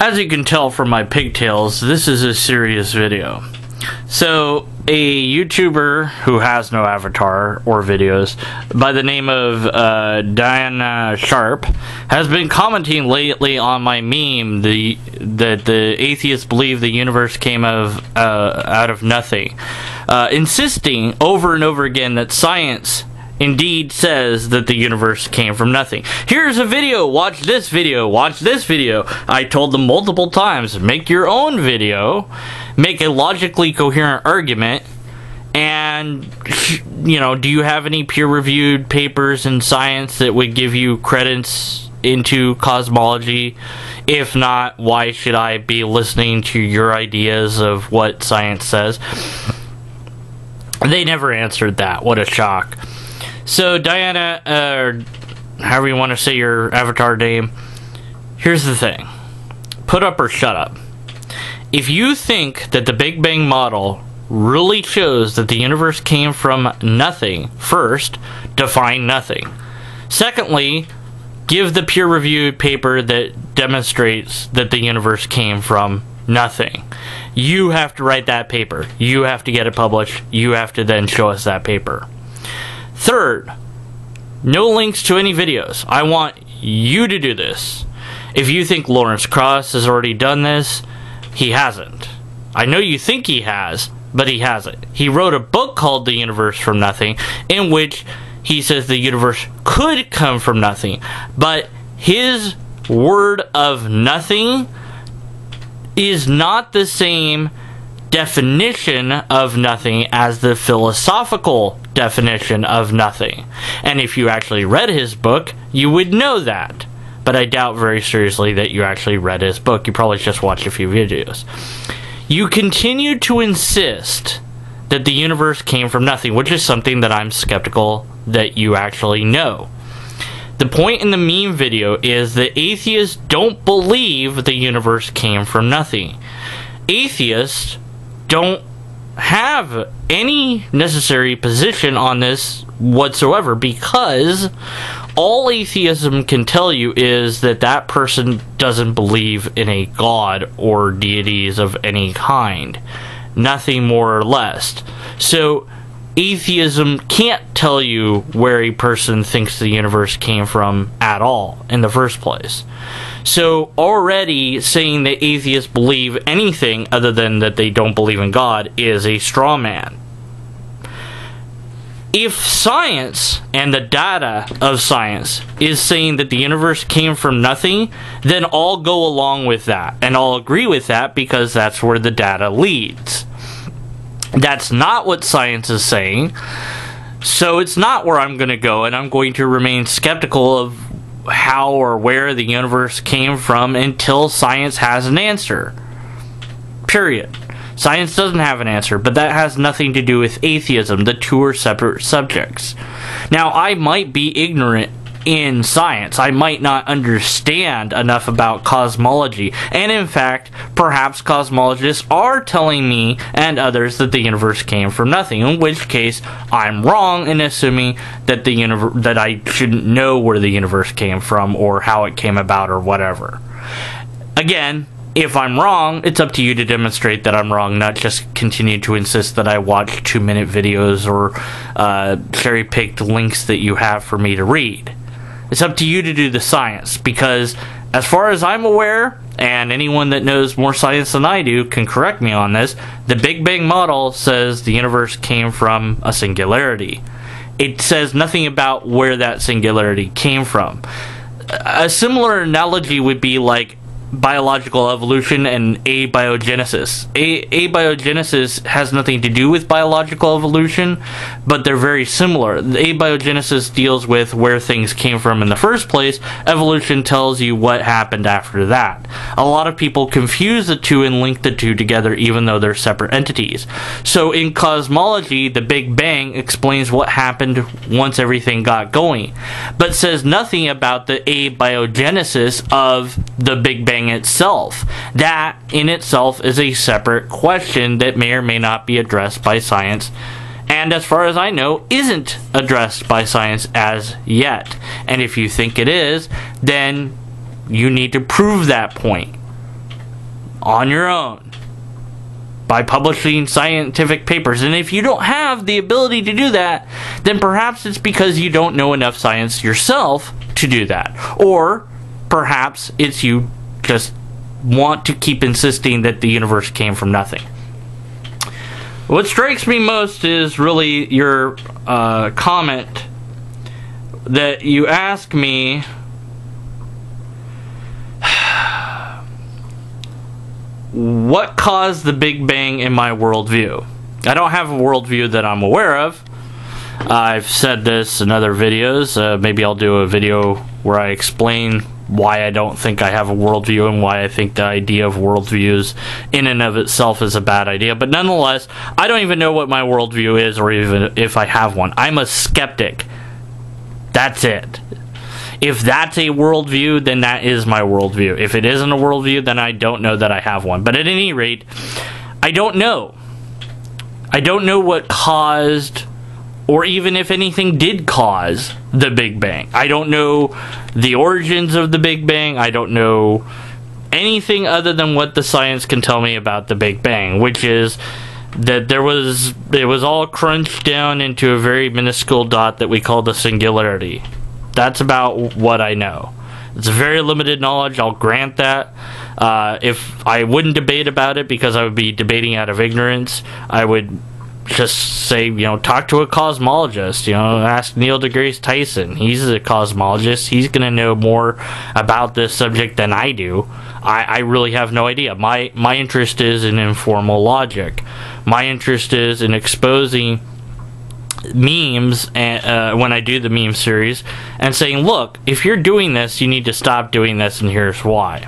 As you can tell from my pigtails, this is a serious video. So, a YouTuber who has no avatar or videos by the name of Dina Sharp has been commenting lately on my meme that the atheists believe the universe came out of nothing, insisting over and over again that science indeed says that the universe came from nothing. Here's a video, watch this video, watch this video. I told them multiple times, make your own video, make a logically coherent argument, and, you know, do you have any peer-reviewed papers in science that would give you credence into cosmology? If not, why should I be listening to your ideas of what science says? They never answered that. What a shock. So, Diana, or however you want to say your avatar name, here's the thing. Put up or shut up. If you think that the Big Bang model really shows that the universe came from nothing, first, define nothing. Secondly, give the peer-reviewed paper that demonstrates that the universe came from nothing. You have to write that paper. You have to get it published. You have to then show us that paper. Third, no links to any videos. I want you to do this. If you think Lawrence Krauss has already done this, he hasn't. I know you think he has, but he hasn't. He wrote a book called The Universe from Nothing, in which he says the universe could come from nothing. But his word of nothing is not the same definition of nothing as the philosophical definition of nothing. And if you actually read his book, you would know that. But I doubt very seriously that you actually read his book. You probably just watched a few videos. You continue to insist that the universe came from nothing, which is something that I'm skeptical that you actually know. The point in the meme video is that atheists don't believe the universe came from nothing. Atheists don't have any necessary position on this whatsoever, because all atheism can tell you is that that person doesn't believe in a god or deities of any kind. Nothing more or less. So atheism can't tell you where a person thinks the universe came from at all in the first place. So already saying that atheists believe anything other than that they don't believe in God is a straw man. If science and the data of science is saying that the universe came from nothing, then I'll go along with that, and I'll agree with that because that's where the data leads. That's not what science is saying, so it's not where I'm going to go, and I'm going to remain skeptical of how or where the universe came from until science has an answer. Period. Science doesn't have an answer, but that has nothing to do with atheism. The two are separate subjects. Now, I might be ignorant in science. I might not understand enough about cosmology. And in fact, perhaps cosmologists are telling me and others that the universe came from nothing, in which case I'm wrong in assuming that that I shouldn't know where the universe came from or how it came about or whatever. Again, if I'm wrong, it's up to you to demonstrate that I'm wrong, not just continue to insist that I watch 2-minute videos or cherry-picked links that you have for me to read. It's up to you to do the science, because as far as I'm aware, and anyone that knows more science than I do can correct me on this, the Big Bang model says the universe came from a singularity. It says nothing about where that singularity came from. A similar analogy would be like biological evolution and abiogenesis. Abiogenesis has nothing to do with biological evolution, but they're very similar. The abiogenesis deals with where things came from in the first place. Evolution tells you what happened after that. A lot of people confuse the two and link the two together even though they're separate entities. So in cosmology, the Big Bang explains what happened once everything got going, but says nothing about the abiogenesis of the Big Bang itself. That in itself is a separate question that may or may not be addressed by science, and as far as I know isn't addressed by science as yet. And if you think it is, then you need to prove that point. on your own by publishing scientific papers. And if you don't have the ability to do that, then perhaps it's because you don't know enough science yourself to do that. Or perhaps it's you just want to keep insisting that the universe came from nothing. What strikes me most is really your comment that you ask me what caused the Big Bang in my worldview. I don't have a worldview that I'm aware of. I've said this in other videos. Maybe I'll do a video where I explain why I don't think I have a worldview and why I think the idea of worldviews in and of itself is a bad idea. But nonetheless, I don't even know what my worldview is or even if I have one. I'm a skeptic. That's it. If that's a worldview, then that is my worldview. If it isn't a worldview, then I don't know that I have one. But at any rate, I don't know. I don't know what caused, or even if anything did cause, the Big Bang. I don't know the origins of the Big Bang. I don't know anything other than what the science can tell me about the Big Bang, which is that it was all crunched down into a very minuscule dot that we call the singularity. That's about what I know. It's very limited knowledge, I'll grant that. If I wouldn't debate about it because I would be debating out of ignorance, I would just say, talk to a cosmologist, ask Neil deGrasse Tyson. He's a cosmologist. He's going to know more about this subject than I do. I really have no idea. My interest is in informal logic. My interest is in exposing memes when I do the meme series and saying, look, if you're doing this, you need to stop doing this, and here's why.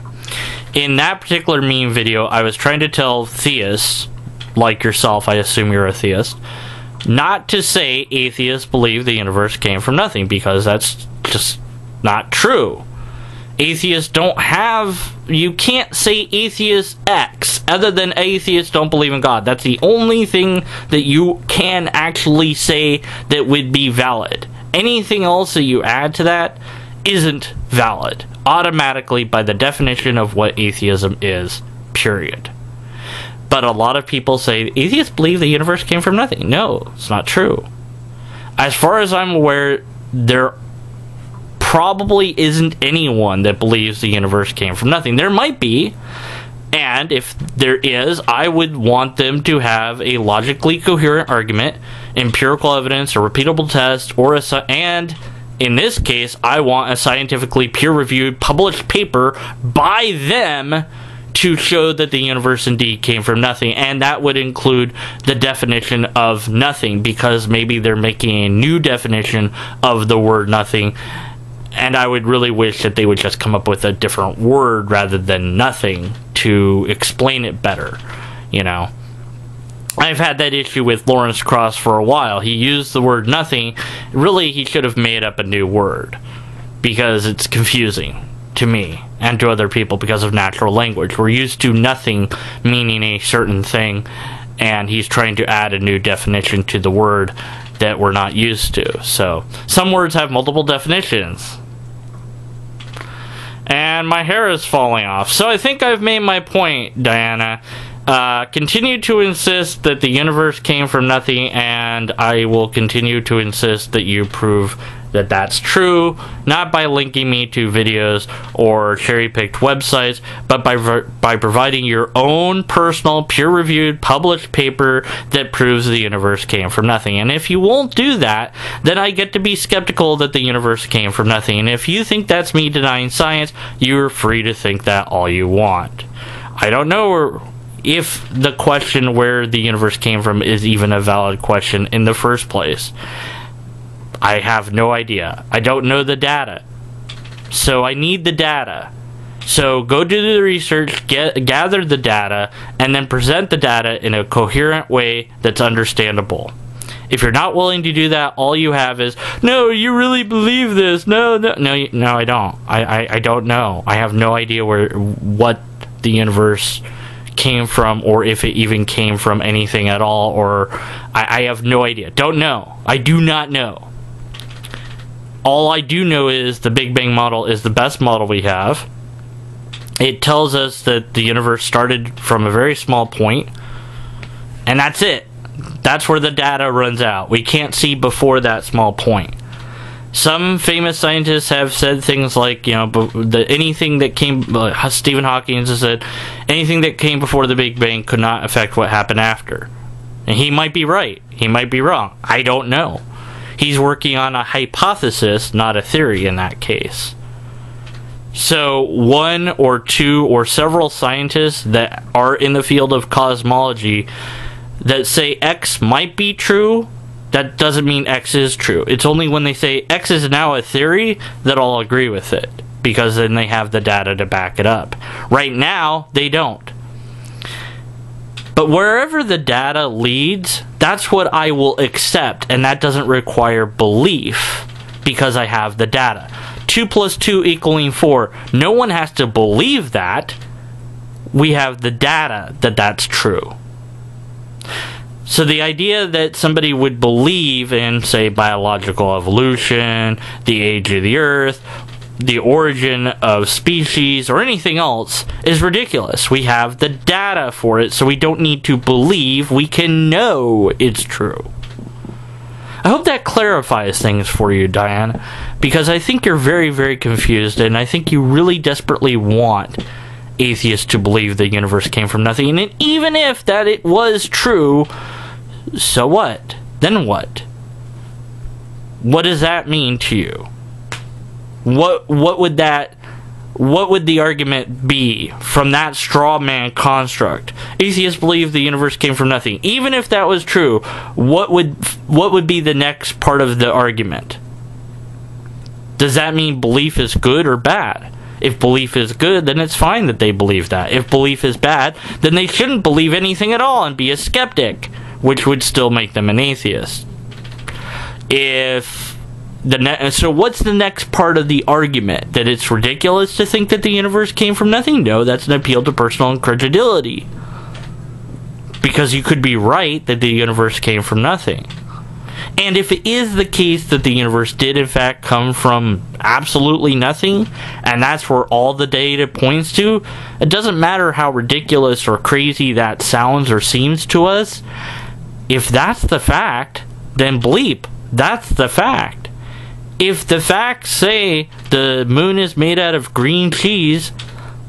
In that particular meme video, I was trying to tell theists, like yourself, I assume you're a theist, not to say atheists believe the universe came from nothing, because that's just not true. Atheists don't have... You can't say atheist X other than atheists don't believe in God. That's the only thing that you can actually say that would be valid. Anything else that you add to that isn't valid automatically by the definition of what atheism is, period. But a lot of people say atheists believe the universe came from nothing. No, it's not true. As far as I'm aware, there probably isn't anyone that believes the universe came from nothing. There might be, and if there is, I would want them to have a logically coherent argument, empirical evidence, a repeatable test, and in this case, I want a scientifically peer-reviewed, published paper by them to show that the universe indeed came from nothing. And that would include the definition of nothing, because maybe they're making a new definition of the word nothing. And I would really wish that they would just come up with a different word rather than nothing to explain it better, I've had that issue with Lawrence Krauss for a while. He used the word nothing. Really, he should have made up a new word, because it's confusing to me and to other people because of natural language. We're used to nothing meaning a certain thing, and he's trying to add a new definition to the word that we're not used to. So, some words have multiple definitions. And my hair is falling off. So I think I've made my point, Diana. Continue to insist that the universe came from nothing, and I will continue to insist that you prove that that's true, not by linking me to videos or cherry-picked websites, but by providing your own personal, peer-reviewed, published paper that proves the universe came from nothing. And if you won't do that, then I get to be skeptical that the universe came from nothing. And if you think that's me denying science, you're free to think that all you want. I don't know if the question where the universe came from is even a valid question in the first place. I have no idea. I don't know the data. So I need the data. So go do the research, gather the data, and then present the data in a coherent way that's understandable. If you're not willing to do that, all you have is, no, you really believe this. No, I don't. I don't know. I have no idea what the universe came from, or if it even came from anything at all, or I have no idea. Don't know. I do not know. All I do know is the Big Bang model is the best model we have. It tells us that the universe started from a very small point, and that's it. That's where the data runs out. We can't see before that small point. Some famous scientists have said things like, anything that came, Stephen Hawking has said, anything that came before the Big Bang could not affect what happened after. And he might be right. He might be wrong. I don't know. He's working on a hypothesis, not a theory in that case. So one or two or several scientists that are in the field of cosmology that say X might be true, that doesn't mean X is true. It's only when they say X is now a theory that I'll agree with it, because then they have the data to back it up. Right now, they don't. But wherever the data leads, that's what I will accept, and that doesn't require belief, because I have the data. 2 + 2 = 4. No one has to believe that. We have the data that that's true. So the idea that somebody would believe in, say, biological evolution, the age of the Earth, the origin of species, or anything else is ridiculous. We have the data for it, so we don't need to believe. We can know it's true. I hope that clarifies things for you, Diane, because I think you're very, very confused, and I think you really desperately want atheists to believe the universe came from nothing. And even if that it was true, so what? Then what? What does that mean to you? What would the argument be from that straw man construct? Atheists believe the universe came from nothing. Even if that was true, what would be the next part of the argument? Does that mean belief is good or bad? If belief is good, then it's fine that they believe that. If belief is bad, then they shouldn't believe anything at all and be a skeptic, which would still make them an atheist. So what's the next part of the argument? That it's ridiculous to think that the universe came from nothing? No, that's an appeal to personal incredulity. Because you could be right that the universe came from nothing. And if it is the case that the universe did in fact come from absolutely nothing, and that's where all the data points to, it doesn't matter how ridiculous or crazy that sounds or seems to us. If that's the fact, then bleep, that's the fact. If the facts say the moon is made out of green cheese,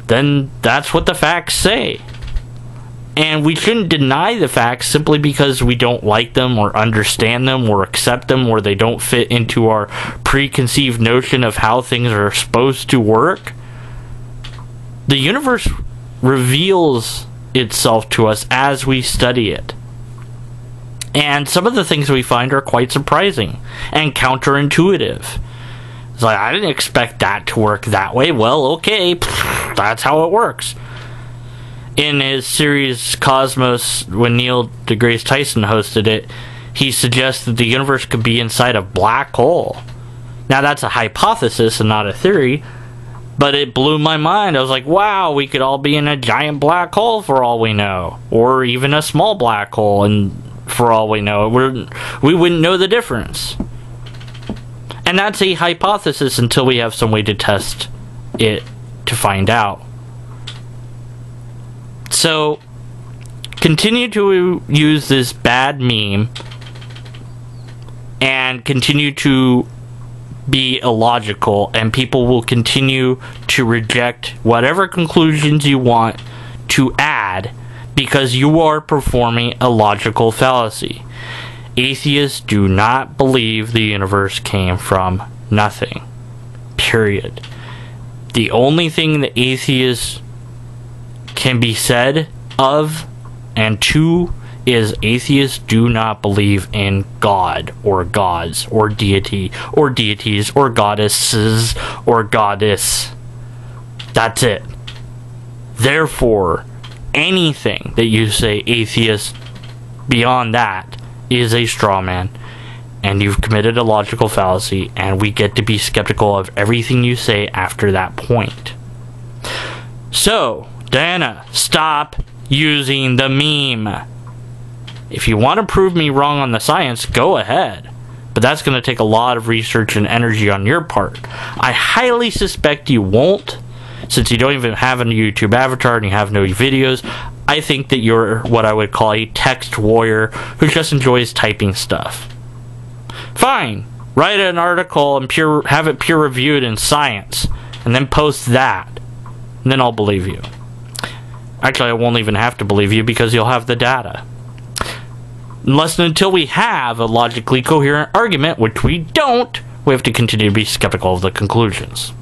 then that's what the facts say. And we shouldn't deny the facts simply because we don't like them or understand them or accept them, or they don't fit into our preconceived notion of how things are supposed to work. The universe reveals itself to us as we study it. And some of the things we find are quite surprising and counterintuitive. It's like, I didn't expect that to work that way. Well, okay, that's how it works. In his series Cosmos, when Neil deGrasse Tyson hosted it, he suggests that the universe could be inside a black hole. Now, that's a hypothesis and not a theory, but it blew my mind. I was like, wow, we could all be in a giant black hole for all we know. Or even a small black hole, and for all we know, we wouldn't know the difference. And that's a hypothesis until we have some way to test it to find out. So, continue to use this bad meme and continue to be illogical, and people will continue to reject whatever conclusions you want to add because you are performing a logical fallacy. Atheists do not believe the universe came from nothing. Period. The only thing that atheists can be said of and to is atheists do not believe in God or gods or deity or deities or goddesses or goddess. That's it. Therefore, anything that you say atheist beyond that is a straw man, and you've committed a logical fallacy, and we get to be skeptical of everything you say after that point. So, Diana, stop using the meme. If you want to prove me wrong on the science, go ahead. But that's going to take a lot of research and energy on your part. I highly suspect you won't. since you don't even have a YouTube avatar and you have no videos, I think that you're what I would call a text warrior who just enjoys typing stuff. Fine, write an article and have it peer reviewed in Science, and then post that, and then I'll believe you. Actually, I won't even have to believe you because you'll have the data. Unless and until we have a logically coherent argument, which we don't, we have to continue to be skeptical of the conclusions.